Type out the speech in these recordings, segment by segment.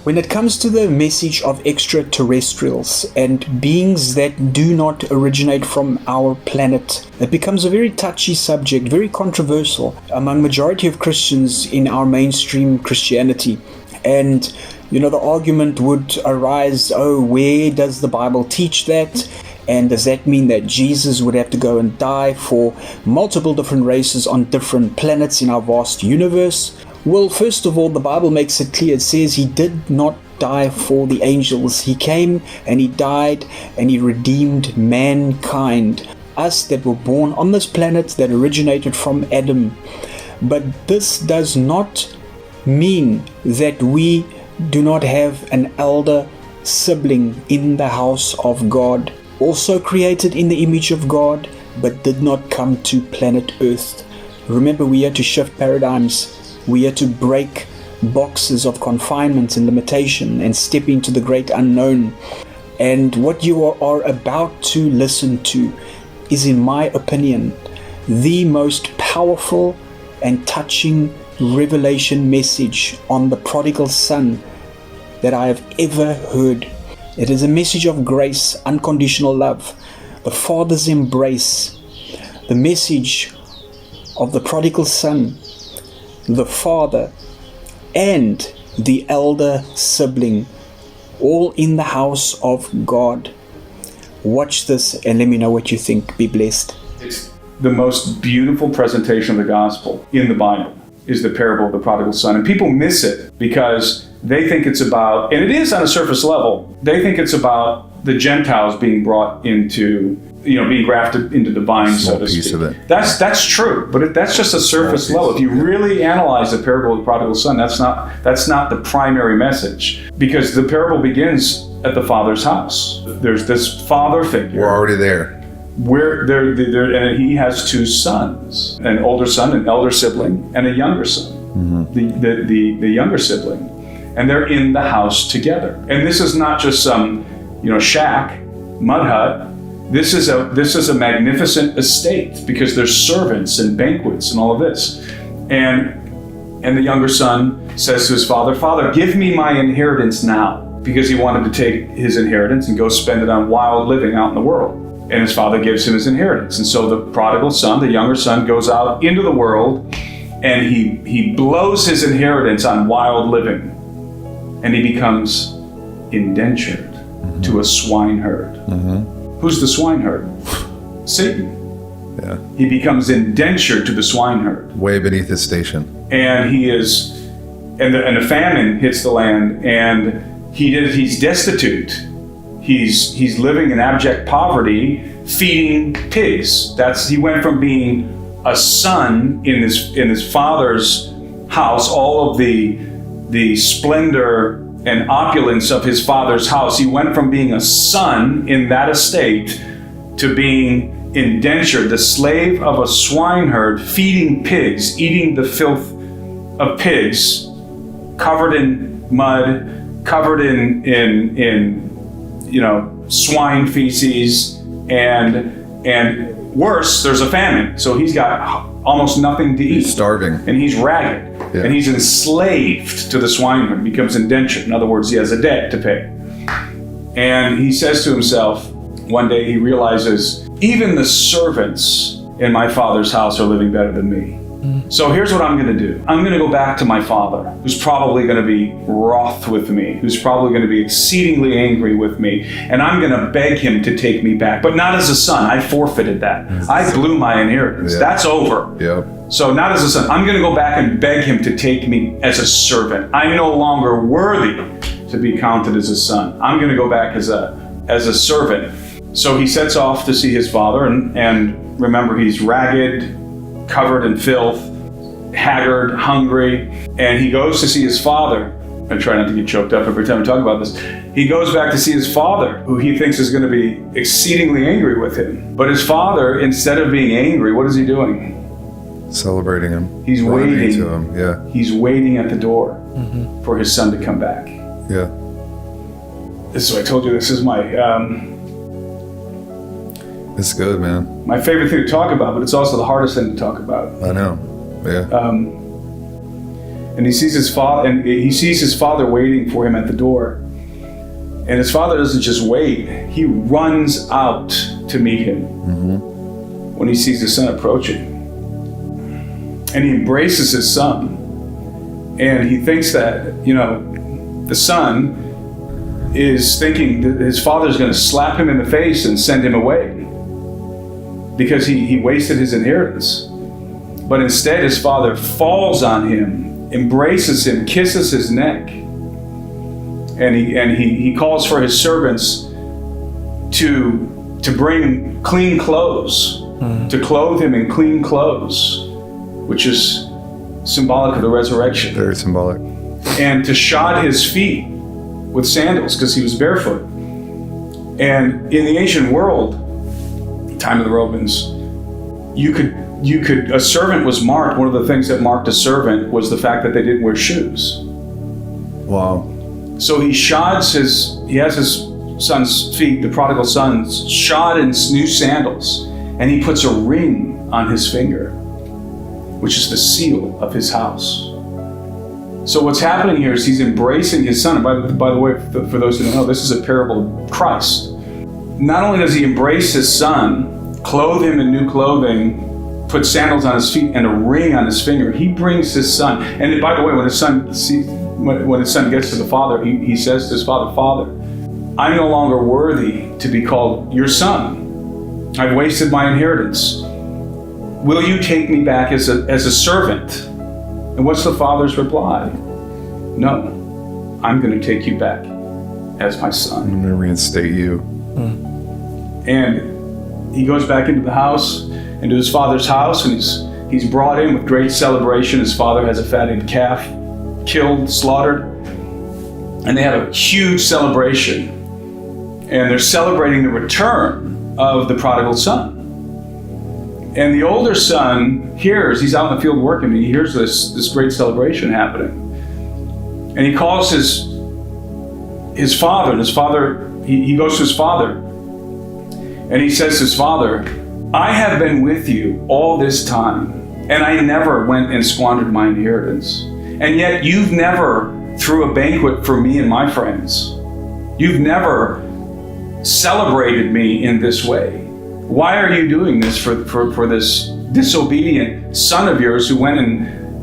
When it comes to the message of extraterrestrials and beings that do not originate from our planet, it becomes a very touchy subject, very controversial among majority of Christians in our mainstream Christianity. And, the argument would arise, where does the Bible teach that? And does that mean that Jesus would have to go and die for multiple different races on different planets in our vast universe? Well, first of all, the Bible makes it clear. It says he did not die for the angels. He came and he died and he redeemed mankind, us that were born on this planet that originated from Adam. But this does not mean that we do not have an elder sibling in the house of God, also created in the image of God, but did not come to planet Earth. Remember, we are to shift paradigms. We are to break boxes of confinement and limitation and step into the great unknown. And what you are about to listen to is, in my opinion, the most powerful and touching revelation message on the prodigal son that I have ever heard. It is a message of grace, unconditional love, the Father's embrace, the message of the prodigal son, the father, and the elder sibling, all in the house of God. Watch this and let me know what you think. Be blessed. It's the most beautiful presentation of the gospel in the Bible is the parable of the prodigal son. And people miss it because they think it's about, and it is on a surface level, they think it's about the Gentiles being brought into, being grafted into the vine, so to speak. Of it. That's true, but that's just a surface level. If you really analyze the parable of the prodigal son, that's not the primary message, because the parable begins at the father's house. There's this father figure. We're already there. And he has two sons, an older son, an elder sibling, and a younger son, the younger sibling, and they're in the house together. And this is not just some, shack, mud hut. This is a magnificent estate, because there's servants and banquets and all of this. And the younger son says to his father, "Father, give me my inheritance now," because he wanted to take his inheritance and go spend it on wild living out in the world. And his father gives him his inheritance. And so the prodigal son, the younger son, goes out into the world and he blows his inheritance on wild living. And he becomes indentured to a swineherd. Who's the swineherd? Satan. Yeah. He becomes indentured to the swineherd. Way beneath his station. And and the famine hits the land, and he's destitute. He's living in abject poverty, feeding pigs. He went from being a son in his father's house, all of the splendor and opulence of his father's house. He went from being a son in that estate to being indentured, the slave of a swineherd, feeding pigs, eating the filth of pigs, covered in mud, covered in swine feces, and worse, there's a famine. So he's got almost nothing to eat. He's starving. And he's ragged. Yeah. And he's enslaved to the swineherd, becomes indentured. In other words, he has a debt to pay. And he says to himself, one day he realizes, even the servants in my father's house are living better than me. So here's what I'm going to do. I'm going to go back to my father, who's probably going to be wroth with me, who's probably going to be exceedingly angry with me, and I'm going to beg him to take me back. But not as a son. I forfeited that. I blew my inheritance. Yeah. That's over. Yep. So not as a son. I'm going to go back and beg him to take me as a servant. I'm no longer worthy to be counted as a son. I'm going to go back as a servant. So he sets off to see his father, and remember, he's ragged, covered in filth, haggard, hungry, and he goes to see his father. I try not to get choked up every time I talk about this. He goes back to see his father, who he thinks is going to be exceedingly angry with him. But his father, instead of being angry, what is he doing? Celebrating him. He's waiting. To him. Yeah. He's waiting at the door for his son to come back. Yeah. This is what I told you. This is my it's good, man. my favorite thing to talk about, but it's also the hardest thing to talk about. I know. Yeah. And he sees his father waiting for him at the door. And his father doesn't just wait, he runs out to meet him when he sees his son approaching. And he embraces his son. And he thinks that, the son is thinking that his father's going to slap him in the face and send him away because he wasted his inheritance. But instead, his father falls on him, embraces him, kisses his neck. And he calls for his servants to bring clean clothes, to clothe him in clean clothes, which is symbolic of the resurrection. Very symbolic. And to shod his feet with sandals because he was barefoot. And in the ancient world, time of the Romans, a servant was marked. One of the things that marked a servant was the fact that they didn't wear shoes. Wow. So he has his son's feet, the prodigal son, shod in new sandals, and he puts a ring on his finger, which is the seal of his house. So what's happening here is he's embracing his son. And by the way, for those who don't know, this is a parable of Christ. Not only does he embrace his son, clothe him in new clothing, put sandals on his feet and a ring on his finger, he brings his son. And by the way, when his son gets to the father, he says to his father, "Father, I'm no longer worthy to be called your son. I've wasted my inheritance. Will you take me back as a servant?" And what's the father's reply? "No, I'm going to take you back as my son. I'm going to reinstate you." And he goes back into the house, into his father's house, and he's brought in with great celebration. His father has a fatted calf, killed, slaughtered, and they have a huge celebration. And they're celebrating the return of the prodigal son. And the older son hears, he's out in the field working, and he hears this great celebration happening. And he calls his father, and his father, he goes to his father, and he says to his father, "I have been with you all this time, and I never went and squandered my inheritance. And yet you've never threw a banquet for me and my friends. You've never celebrated me in this way. Why are you doing this for this disobedient son of yours who went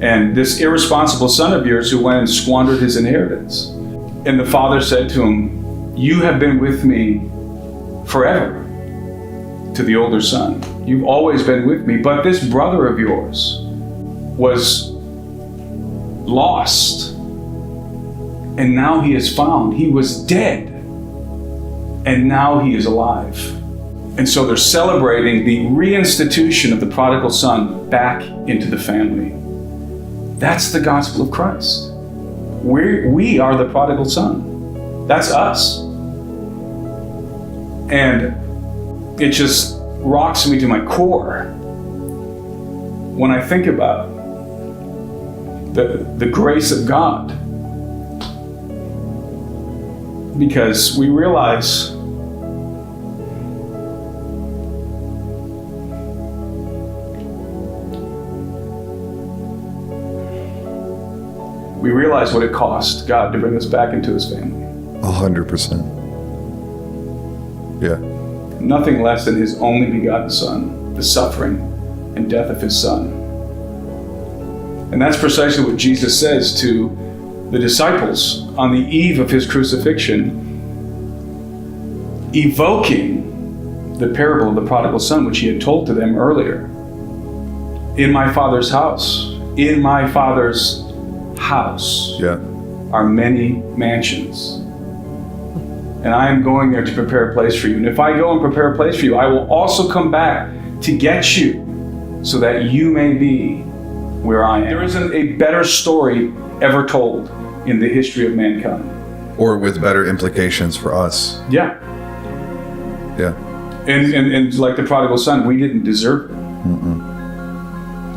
and this irresponsible son of yours who went and squandered his inheritance?" And the father said to him, "You have been with me forever," to the older son. "You've always been with me, but this brother of yours was lost, and now he is found. He was dead, and now he is alive." And so they're celebrating the reinstitution of the prodigal son back into the family. That's the gospel of Christ. We are the prodigal son. That's us. And it just rocks me to my core when I think about the grace of God. Because we realize what it cost God to bring us back into his family. 100%. Yeah. Nothing less than his only begotten son, the suffering and death of his son. And that's precisely what Jesus says to the disciples on the eve of his crucifixion, evoking the parable of the prodigal son, which he had told to them earlier. "In my Father's house, in my Father's house are many mansions. And I am going there to prepare a place for you. And if I go and prepare a place for you, I will also come back to get you so that you may be where I am." There isn't a better story ever told in the history of mankind. Or with better implications for us. Yeah. Yeah. And like the prodigal son, we didn't deserve it.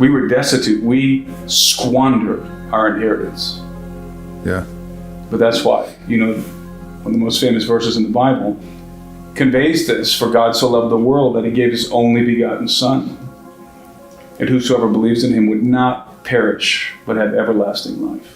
We were destitute. We squandered our inheritance. Yeah. But that's why, one of the most famous verses in the Bible conveys this: "For God so loved the world that he gave his only begotten son, and whosoever believes in him would not perish, but have everlasting life.